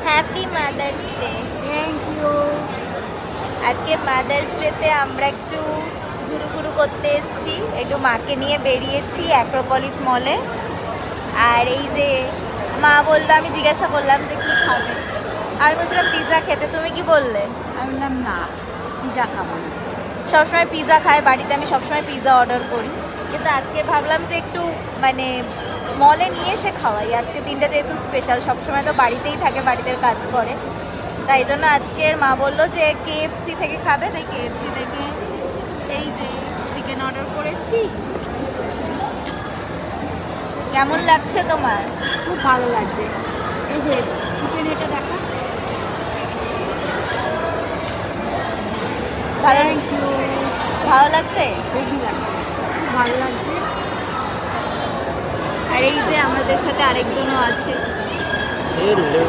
Happy mother's day. Thank you. আজকে mother's ডেতে আমরা একটু ঘুরু করতে এসেছি, একটু মাকে নিয়ে বেরিয়েছি অ্যাক্রোপলিস মলে। আর এই যে মা বললো, আমি জিজ্ঞাসা করলাম যে কী খাবে, আমি বলছিলাম পিৎজা খেতে, তুমি কি বললে? আমি বললাম না, পিজা খাবো না। সবসময় পিৎজা খাই বাড়িতে, আমি সবসময় পিৎজা অর্ডার করি, কিন্তু আজকে ভাবলাম যে একটু মানে মলে নিয়ে এসে খাওয়াই। আজকে দিনটা যেহেতু স্পেশাল, সবসময় তো বাড়িতেই থাকে, বাড়িতে কাজ করে, তাই জন্য আজকের মা বললো যে কেএফসি থেকে খাবে, তাই কেএফসি থেকে এই যে চিকেন অর্ডার করেছি। কেমন লাগছে তোমার? খুব ভালো লাগছে। এই যে চিকেন, এটা দেখা। ভালো থ্যাংক ইউ। ভালো লাগছে। হেভি লাগছে, খুব ভালো লাগছে। আর এই যে আমাদের সাথে আরেকজনও আছে। হ্যালো।